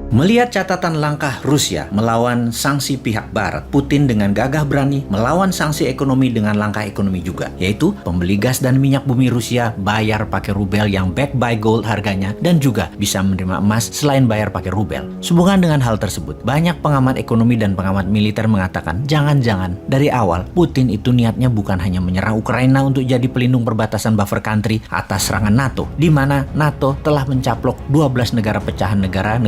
Melihat catatan langkah Rusia melawan sanksi pihak Barat, Putin dengan gagah berani melawan sanksi ekonomi dengan langkah ekonomi juga, yaitu pembeli gas dan minyak bumi Rusia bayar pakai rubel yang backed by gold harganya dan juga bisa menerima emas selain bayar pakai rubel. Sehubungan dengan hal tersebut, banyak pengamat ekonomi dan pengamat militer mengatakan jangan-jangan dari awal Putin itu niatnya bukan hanya menyerang Ukraina untuk jadi pelindung perbatasan buffer country atas serangan NATO, di mana NATO telah mencaplok 12 negara pecahan negara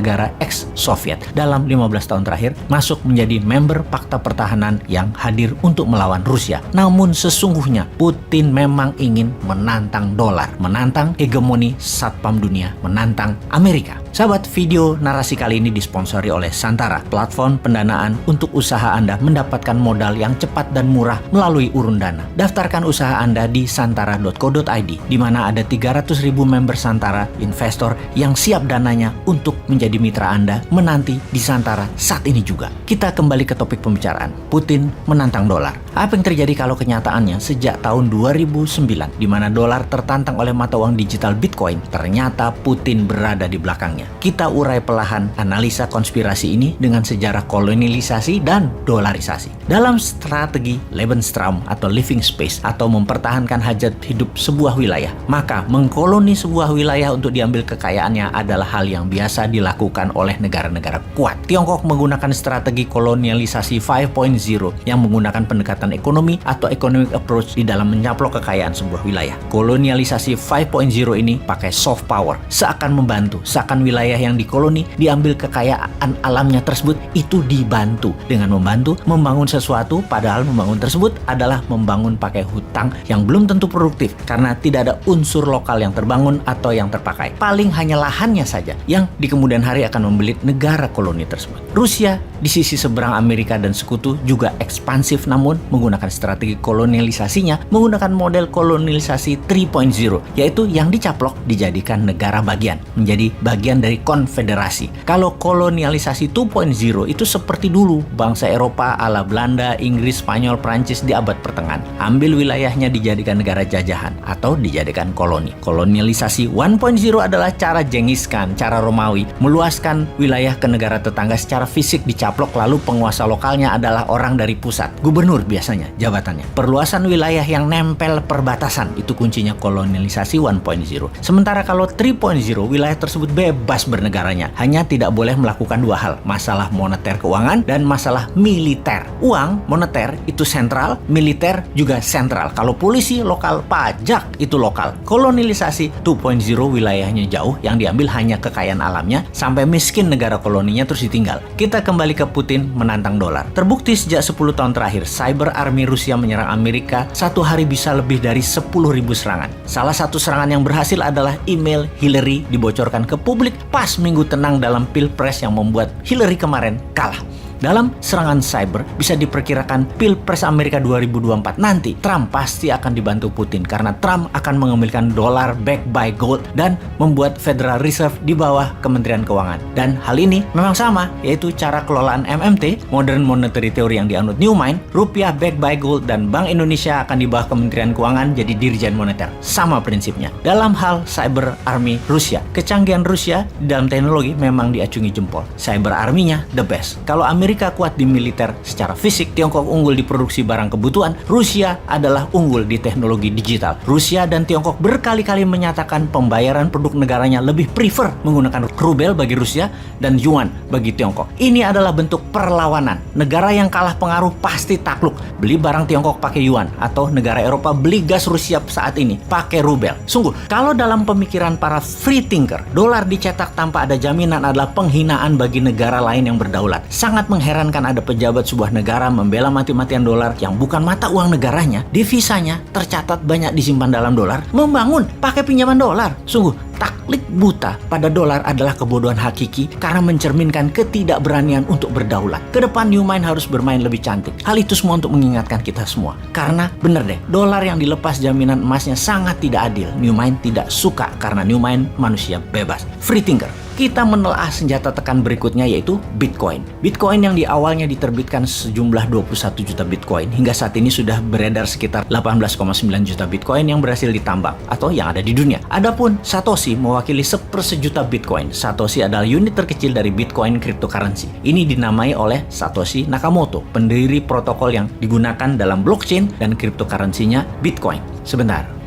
ex-Soviet dalam 15 tahun terakhir masuk menjadi member Pakta Pertahanan yang hadir untuk melawan Rusia. Namun sesungguhnya Putin memang ingin menantang dolar, menantang hegemoni satpam dunia, menantang Amerika. Sahabat, video narasi kali ini disponsori oleh Santara, platform pendanaan untuk usaha Anda mendapatkan modal yang cepat dan murah melalui urun dana. Daftarkan usaha Anda di santara.co.id, di mana ada 300.000 member Santara, investor yang siap dananya untuk menjadi mitra Anda menanti di Santara saat ini juga. Kita kembali ke topik pembicaraan. Putin menantang dolar. Apa yang terjadi kalau kenyataannya sejak tahun 2009, di mana dolar tertantang oleh mata uang digital Bitcoin, ternyata Putin berada di belakangnya. Kita urai perlahan analisa konspirasi ini dengan sejarah kolonialisasi dan dolarisasi. Dalam strategi Lebensraum atau living space atau mempertahankan hajat hidup sebuah wilayah, maka mengkoloni sebuah wilayah untuk diambil kekayaannya adalah hal yang biasa dilakukan oleh negara-negara kuat. Tiongkok menggunakan strategi kolonialisasi 5.0 yang menggunakan pendekatan ekonomi atau economic approach di dalam mencaplok kekayaan sebuah wilayah. Kolonialisasi 5.0 ini pakai soft power, seakan membantu, seakan wilayah yang dikoloni diambil kekayaan alamnya tersebut itu dibantu dengan membantu membangun sesuatu, padahal membangun tersebut adalah membangun pakai hutang yang belum tentu produktif karena tidak ada unsur lokal yang terbangun atau yang terpakai. Paling hanya lahannya saja yang di kemudian hari akan membelit negara koloni tersebut. Rusia di sisi seberang Amerika dan sekutu juga ekspansif, namun menggunakan strategi kolonialisasinya menggunakan model kolonialisasi 3.0, yaitu yang dicaplok dijadikan negara bagian, menjadi bagian dari konfederasi. Kalau kolonialisasi 2.0 itu seperti dulu bangsa Eropa ala Belanda, Inggris, Spanyol, Prancis di abad pertengahan. Ambil wilayahnya dijadikan negara jajahan atau dijadikan koloni. Kolonialisasi 1.0 adalah cara Genghis Khan, cara Romawi, meluaskan wilayah ke negara tetangga secara fisik dicaplok, lalu penguasa lokalnya adalah orang dari pusat. Gubernur biasanya jabatannya. Perluasan wilayah yang nempel perbatasan, itu kuncinya kolonialisasi 1.0. Sementara kalau 3.0, wilayah tersebut bebas bernegaranya, hanya tidak boleh melakukan dua hal, masalah moneter keuangan dan masalah militer. Uang moneter itu sentral, militer juga sentral. Kalau polisi lokal, pajak itu lokal. Kolonialisasi 2.0 wilayahnya jauh, yang diambil hanya kekayaan alamnya, sampai miskin negara koloninya terus ditinggal. Kita kembali ke Putin menantang dolar. Terbukti sejak 10 tahun terakhir, cyber army Rusia menyerang Amerika satu hari bisa lebih dari 10.000 serangan. Salah satu serangan yang berhasil adalah email Hillary dibocorkan ke publik pas minggu tenang dalam Pilpres yang membuat Hillary kemarin kalah. Dalam serangan cyber, bisa diperkirakan Pilpres Amerika 2024 nanti Trump pasti akan dibantu Putin karena Trump akan mengambilkan dolar backed by gold dan membuat Federal Reserve di bawah Kementerian Keuangan. Dan hal ini memang sama, yaitu cara kelolaan MMT, Modern Monetary Theory yang dianut Newman, rupiah backed by gold, dan Bank Indonesia akan di bawah Kementerian Keuangan jadi Dirjen Moneter. Sama prinsipnya. Dalam hal cyber army Rusia, kecanggihan Rusia di dalam teknologi memang diacungi jempol. Cyber army-nya the best. Kalau Amerika kuat di militer secara fisik, Tiongkok unggul di produksi barang kebutuhan, Rusia adalah unggul di teknologi digital. Rusia dan Tiongkok berkali-kali menyatakan pembayaran produk negaranya lebih prefer menggunakan rubel bagi Rusia dan yuan bagi Tiongkok. Ini adalah bentuk perlawanan. Negara yang kalah pengaruh pasti takluk. Beli barang Tiongkok pakai yuan, atau negara Eropa beli gas Rusia saat ini pakai rubel. Sungguh, kalau dalam pemikiran para free thinker, dolar dicetak tanpa ada jaminan adalah penghinaan bagi negara lain yang berdaulat. Sangat mengherankan ada pejabat sebuah negara membela mati-matian dolar yang bukan mata uang negaranya, devisanya tercatat banyak disimpan dalam dolar, membangun pakai pinjaman dolar. Sungguh, taklik buta pada dolar adalah kebodohan hakiki karena mencerminkan ketidakberanian untuk berdaulat. Kedepan Newman harus bermain lebih cantik. Hal itu semua untuk mengingatkan kita semua. Karena bener deh, dolar yang dilepas jaminan emasnya sangat tidak adil. Newman tidak suka karena Newman manusia bebas. Free thinker. kita menelaah senjata tekan berikutnya yaitu Bitcoin. Bitcoin yang di awalnya diterbitkan sejumlah 21 juta Bitcoin, hingga saat ini sudah beredar sekitar 18,9 juta Bitcoin yang berhasil ditambang atau yang ada di dunia. Adapun Satoshi mewakili 1/1 Bitcoin. Satoshi adalah unit terkecil dari Bitcoin cryptocurrency. Ini dinamai oleh Satoshi Nakamoto, pendiri protokol yang digunakan dalam blockchain dan cryptocurrency-nya Bitcoin.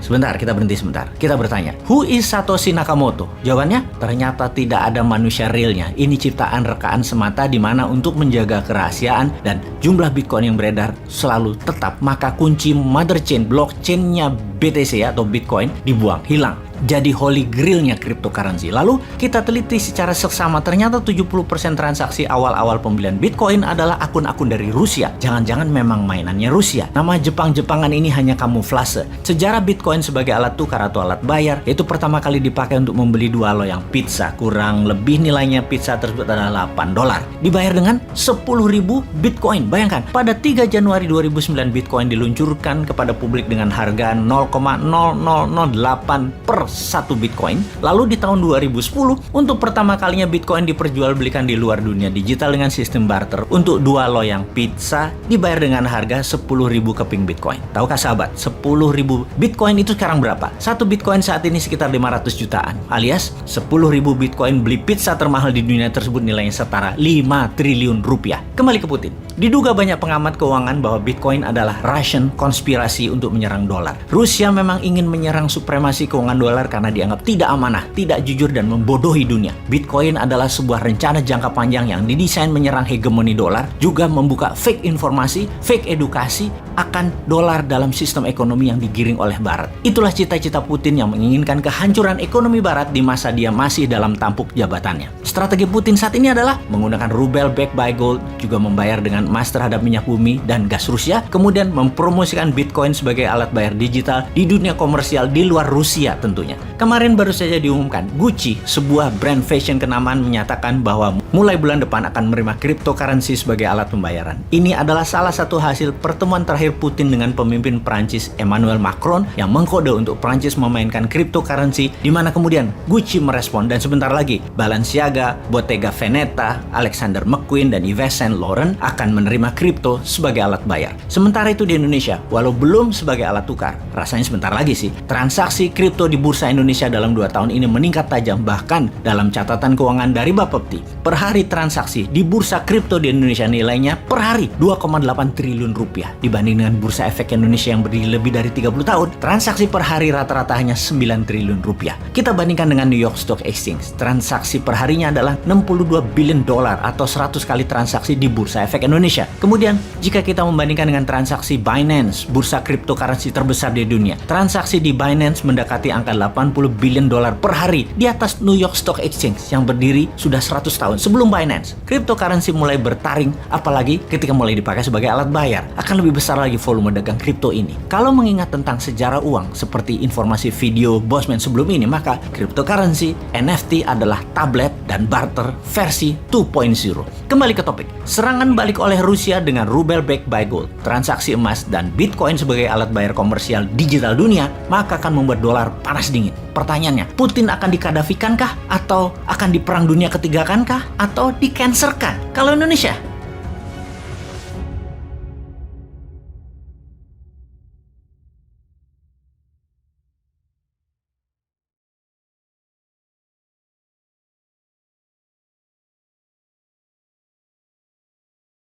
Sebentar, kita berhenti sebentar. Kita bertanya, who is Satoshi Nakamoto? Jawabannya, ternyata tidak ada manusia realnya. Ini ciptaan rekaan semata di mana untuk menjaga kerahasiaan dan jumlah Bitcoin yang beredar selalu tetap, maka kunci mother chain blockchain-nya BTC atau Bitcoin dibuang, hilang. Jadi holy grail-nya cryptocurrency. Lalu kita teliti secara seksama, ternyata 70% transaksi awal-awal pembelian Bitcoin adalah akun-akun dari Rusia. Jangan-jangan memang mainannya Rusia. Nama Jepang-Jepangan ini hanya kamuflase. Sejarah Bitcoin sebagai alat tukar atau alat bayar, itu pertama kali dipakai untuk membeli 2 loyang pizza. Kurang lebih nilainya pizza tersebut adalah $8. Dibayar dengan 10.000 Bitcoin. Bayangkan, pada 3 Januari 2009 Bitcoin diluncurkan kepada publik dengan harga 0,0008 per 1 Bitcoin. Lalu di tahun 2010, untuk pertama kalinya Bitcoin diperjualbelikan di luar dunia digital dengan sistem barter. Untuk 2 loyang pizza dibayar dengan harga 10.000 keping Bitcoin. Tahukah sahabat, 10.000 Bitcoin itu sekarang berapa? 1 Bitcoin saat ini sekitar 500 jutaan. Alias 10.000 Bitcoin beli pizza termahal di dunia tersebut nilainya setara 5 triliun rupiah. Kembali ke Putin. Diduga banyak pengamat keuangan bahwa Bitcoin adalah Russian konspirasi untuk menyerang dolar. Rusia memang ingin menyerang supremasi keuangan dolar karena dianggap tidak amanah, tidak jujur, dan membodohi dunia. Bitcoin adalah sebuah rencana jangka panjang yang didesain menyerang hegemoni dolar, juga membuka fake informasi, fake edukasi akan dolar dalam sistem ekonomi yang digiring oleh Barat. Itulah cita-cita Putin yang menginginkan kehancuran ekonomi Barat di masa dia masih dalam tampuk jabatannya. Strategi Putin saat ini adalah menggunakan rubel backed by gold, juga membayar dengan emas terhadap minyak bumi dan gas Rusia, kemudian mempromosikan Bitcoin sebagai alat bayar digital di dunia komersial di luar Rusia tentunya. Kemarin baru saja diumumkan, Gucci, sebuah brand fashion kenamaan, menyatakan bahwa mulai bulan depan akan menerima cryptocurrency sebagai alat pembayaran. Ini adalah salah satu hasil pertemuan terakhir Putin dengan pemimpin Prancis Emmanuel Macron yang mengkode untuk Prancis memainkan cryptocurrency, di mana kemudian Gucci merespon dan sebentar lagi Balenciaga, Bottega Veneta, Alexander McQueen, dan Yves Saint Laurent akan menerima kripto sebagai alat bayar. Sementara itu di Indonesia, walau belum sebagai alat tukar, rasanya sebentar lagi sih, transaksi kripto di Bursa Indonesia dalam 2 tahun ini meningkat tajam. Bahkan dalam catatan keuangan dari Bapepti, per hari transaksi di bursa kripto di Indonesia nilainya per hari 2,8 triliun rupiah. Dibanding dengan Bursa Efek Indonesia yang berdiri lebih dari 30 tahun, transaksi per hari rata-rata hanya 9 triliun rupiah. Kita bandingkan dengan New York Stock Exchange, transaksi per harinya adalah 62 billion dolar atau 100 kali transaksi di Bursa Efek Indonesia. Kemudian, jika kita membandingkan dengan transaksi Binance, bursa cryptocurrency terbesar di dunia, transaksi di Binance mendekati angka 80 billion dolar per hari, di atas New York Stock Exchange yang berdiri sudah 100 tahun. Sebelum Binance, cryptocurrency mulai bertaring, apalagi ketika mulai dipakai sebagai alat bayar, akan lebih besar lagi volume dagang kripto ini. Kalau mengingat tentang sejarah uang seperti informasi video Bosman sebelum ini, maka cryptocurrency, NFT adalah tablet dan barter versi 2.0. Kembali ke topik. Serangan balik oleh Rusia dengan rubel backed by gold, transaksi emas, dan Bitcoin sebagai alat bayar komersial digital dunia, maka akan membuat dolar panas dingin. Pertanyaannya, Putin akan dikadafikankah? Atau akan diperang dunia ketiga kankah? Atau di-cancerkan? Kalau Indonesia,